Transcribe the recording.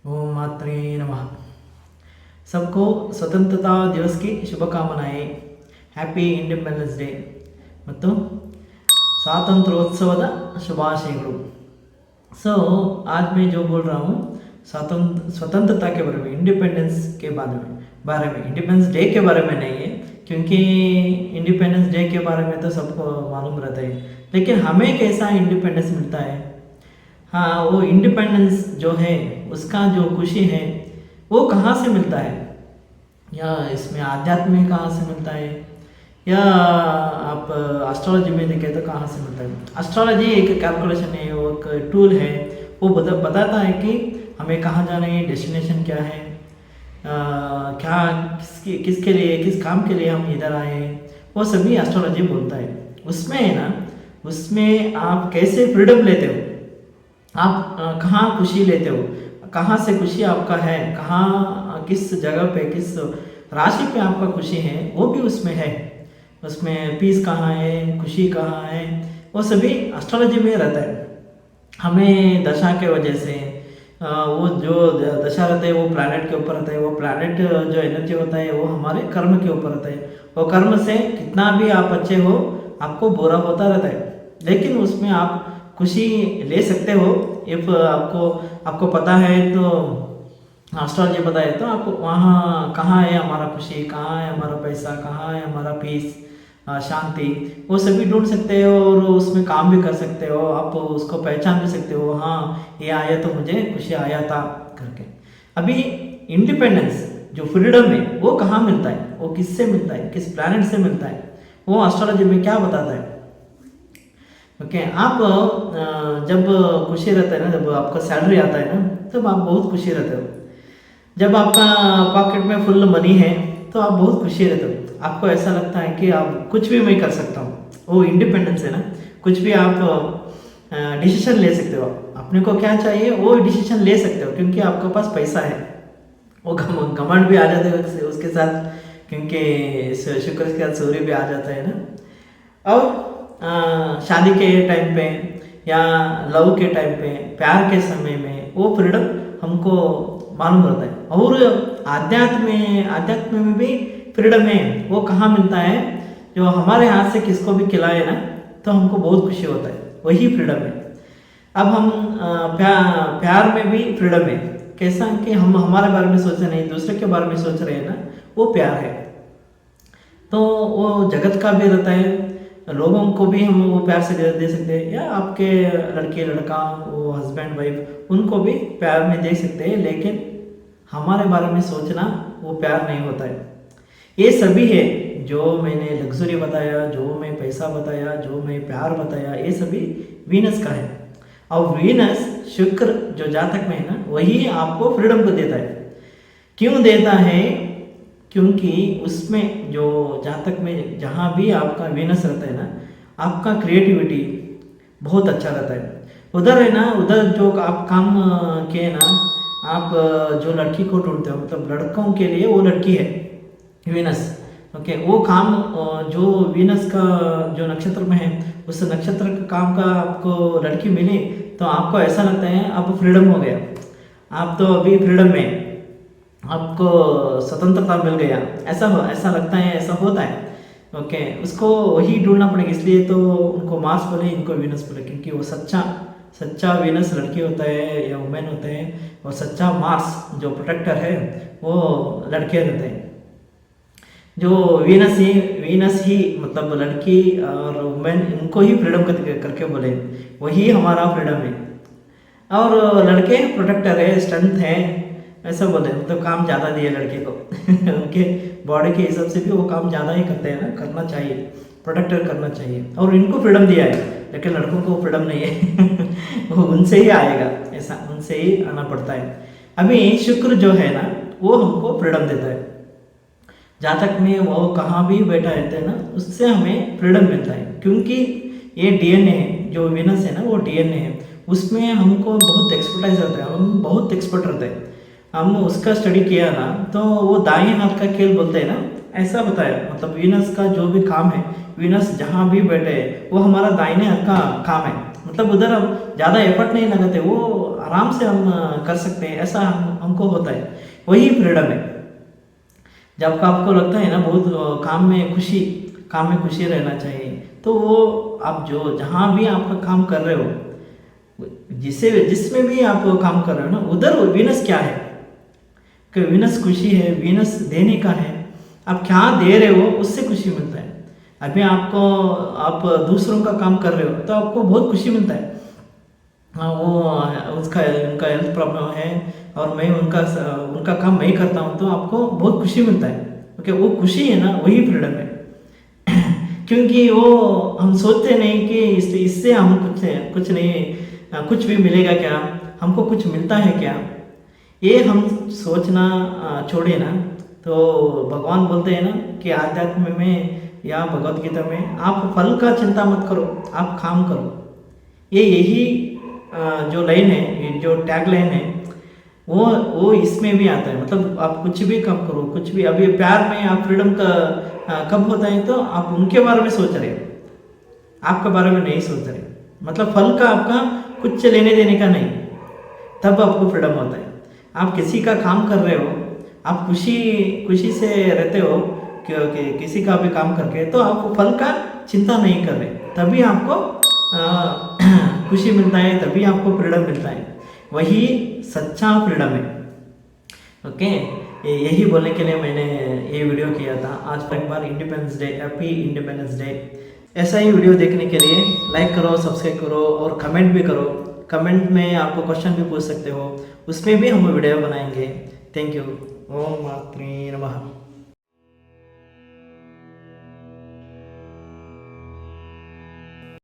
ओम मात्रे नमः। सबको स्वतंत्रता दिवस की शुभकामनाएं। हैप्पी इंडिपेंडेंस डे ಮತ್ತು स्वातंत्रोत्सवದ ಶುಭಾಶಯಗಳು। सो आज मैं जो बोल रहा हूँ स्वतंत्रता के बारे में, इंडिपेंडेंस के बारे में इंडिपेंडेंस डे के बारे में नहीं है, क्योंकि इंडिपेंडेंस डे के बारे में तो सबको मालूम रहता है, लेकिन हमें कैसा इंडिपेंडेंस मिलता है। हाँ, वो इंडिपेंडेंस जो है उसका जो खुशी है वो कहाँ से मिलता है, या इसमें आध्यात्म में कहाँ से मिलता है, या आप एस्ट्रोलॉजी में देखें तो कहाँ से मिलता है। एस्ट्रोलॉजी एक कैलकुलेशन है, वो एक टूल है, वो बताता है कि हमें कहाँ जाना है, डेस्टिनेशन क्या है, क्या किसके लिए, किस काम के लिए हम इधर आए हैं, वो सभी एस्ट्रोलॉजी बोलता है। उसमें है ना, उसमें आप कैसे फ्रीडम लेते हो, आप कहाँ खुशी लेते हो, कहाँ से खुशी आपका है, कहाँ किस जगह पे, किस राशि पे आपका खुशी है, वो भी उसमें है। उसमें पीस कहाँ है, खुशी कहाँ है, वो सभी एस्ट्रोलॉजी में रहता है। हमें दशा के वजह से वो जो दशा रहता है वो प्लैनेट के ऊपर रहता है, वो प्लैनेट जो एनर्जी होता है वो हमारे कर्म के ऊपर रहता है। वो कर्म से कितना भी आप अच्छे हो, आपको बुरा होता रहता है, लेकिन उसमें आप खुशी ले सकते हो। इफ आपको पता है तो, एस्ट्रोलॉजी पता है तो आपको वहाँ कहाँ है हमारा खुशी, कहाँ है हमारा पैसा, कहाँ है हमारा पीस, शांति, वो सभी ढूंढ सकते हो और उसमें काम भी कर सकते हो। आप उसको पहचान भी सकते हो, हाँ ये आया तो मुझे खुशी आया था करके। अभी इंडिपेंडेंस जो फ्रीडम है वो कहाँ मिलता है, वो किससे मिलता है, किस प्लैनेट से मिलता है, वो एस्ट्रोलॉजी में क्या बताता है। ओके, आप जब खुशी रहता है ना, जब आपका सैलरी आता है ना, तब आप बहुत खुशी रहते हो। जब आपका पॉकेट में फुल मनी है तो आप बहुत खुशी रहते हो, आपको ऐसा लगता है कि आप कुछ भी मैं कर सकता हूँ। वो इंडिपेंडेंस है ना, कुछ भी आप डिसीजन ले सकते हो, अपने को क्या चाहिए वो डिसीजन ले सकते हो, क्योंकि आपके पास पैसा है। वो घमंड भी आ जाते हैं उसके साथ, क्योंकि शुक्र के साथ सूर्य भी आ जाता है ना। और शादी के टाइम पे या लव के टाइम पे, प्यार के समय में वो फ्रीडम हमको मालूम रहता है। और आध्यात्म में भी फ्रीडम है। वो कहाँ मिलता है, जो हमारे हाथ से किसको भी खिलाए ना तो हमको बहुत खुशी होता है, वही फ्रीडम है। अब हम प्यार में भी फ्रीडम है। कैसा कि हम हमारे बारे में सोच रहे नहीं, दूसरे के बारे में सोच रहे हैं ना, वो प्यार है। तो वो जगत का भी रहता है, लोगों को भी हम वो प्यार से दे सकते हैं, या आपके लड़के लड़का, वो हस्बैंड वाइफ, उनको भी प्यार में दे सकते हैं, लेकिन हमारे बारे में सोचना वो प्यार नहीं होता है। ये सभी है जो मैंने लग्जरी बताया, जो मैं पैसा बताया, जो मैं प्यार बताया, ये सभी वीनस का है। और वीनस शुक्र जो जातक में है ना, वही आपको फ्रीडम को देता है। क्यों देता है, क्योंकि उसमें जो जातक में जहाँ भी आपका वीनस रहता है ना, आपका क्रिएटिविटी बहुत अच्छा रहता है। उधर है ना, उधर जो आप काम किए ना, आप जो लड़की को ढूंढते हो, मतलब लड़कों के लिए वो लड़की है वीनस। ओके, वो काम जो वीनस का जो नक्षत्र में है, उस नक्षत्र का काम का आपको लड़की मिली तो आपको ऐसा लगता है अब फ्रीडम हो गया, आप तो अभी फ्रीडम में, आपको स्वतंत्रता मिल गया, ऐसा लगता है, ऐसा होता है। ओके, उसको वही ढूंढना पड़ेगा। इसलिए तो उनको मार्स बोले, इनको वीनस बोले, क्योंकि वो सच्चा वीनस लड़की होता है या वुमेन होते हैं, और सच्चा मार्स जो प्रोटेक्टर है वो लड़के रहते हैं। जो वीनस ही मतलब लड़की और वुमेन, इनको ही फ्रीडम करके बोले, वही हमारा फ्रीडम है। और लड़के प्रोटेक्टर है, स्ट्रेंथ है, ऐसा बोले, मतलब काम ज़्यादा दिए लड़के को उनके बॉडी के हिसाब से भी वो काम ज़्यादा ही करते हैं ना, करना चाहिए, प्रोटेक्टर करना चाहिए। और इनको फ्रीडम दिया है, लेकिन लड़कों को फ्रीडम नहीं है वो उनसे ही आएगा, ऐसा उनसे ही आना पड़ता है। अभी शुक्र जो है ना, वो हमको फ्रीडम देता है। जातक में वो कहाँ भी बैठा रहता है ना, उससे हमें फ्रीडम मिलता है, क्योंकि ये डीएनए है, जो वीनस है ना वो डीएनए है, उसमें हमको बहुत एक्सपर्टाइज रहता है, हम बहुत एक्सपर्ट रहते हैं। हम उसका स्टडी किया ना तो वो दाएं हाथ का खेल बोलते हैं ना, ऐसा बताया। मतलब वीनस का जो भी काम है, वीनस जहाँ भी बैठे वो हमारा दाहिने हाथ का काम है, मतलब उधर हम ज़्यादा एफर्ट नहीं लगाते, वो आराम से हम कर सकते हैं, ऐसा हमको होता है, वही फ्रीडम है। जब आपको लगता है ना बहुत काम में खुशी रहना चाहिए, तो वो आप जो जहाँ भी आपका काम कर रहे हो, जिसमें भी आप काम कर रहे हो ना, उधर वीनस क्या है कि वीनस खुशी है, वीनस देने का है। आप क्या दे रहे हो उससे खुशी मिलता है। अभी आप दूसरों का काम कर रहे हो तो आपको बहुत खुशी मिलता है। हाँ, वो उनका हेल्थ प्रॉब्लम है और मैं उनका काम मैं करता हूँ, तो आपको बहुत खुशी मिलता है। ओके, वो खुशी है ना, वही फ्रीडम है। क्योंकि वो हम सोचते नहीं कि इससे हम कुछ नहीं, कुछ भी मिलेगा क्या, हमको कुछ मिलता है क्या, ये हम सोचना छोड़े ना। तो भगवान बोलते हैं ना कि आध्यात्म में या भगवत गीता में, आप फल का चिंता मत करो, आप काम करो। यही जो लाइन है, ये जो टैग लाइन है, वो इसमें भी आता है। मतलब आप कुछ भी काम करो, कुछ भी। अभी प्यार में आप फ्रीडम का कब होता है, तो आप उनके बारे में सोच रहे हो, आपके बारे में नहीं सोच रहे। मतलब फल का आपका कुछ लेने देने का नहीं, तब आपको फ्रीडम होता है। आप किसी का काम कर रहे हो, आप खुशी खुशी से रहते हो क्योंकि किसी का भी काम करके, तो आप फल का चिंता नहीं कर रहे, तभी आपको खुशी मिलता है, तभी आपको फ्रीडम मिलता है। वही सच्चा फ्रीडम है। ओके, यही बोलने के लिए मैंने ये वीडियो किया था। आज पर एक बार independence day, happy independence day. ऐसा ही वीडियो देखने के लिए लाइक करो, सब्सक्राइब करो और कमेंट भी करो। कमेंट में आपको क्वेश्चन भी पूछ सकते हो, उसमें भी हम वीडियो बनाएंगे। Thank you. ओम मात्रे नमः।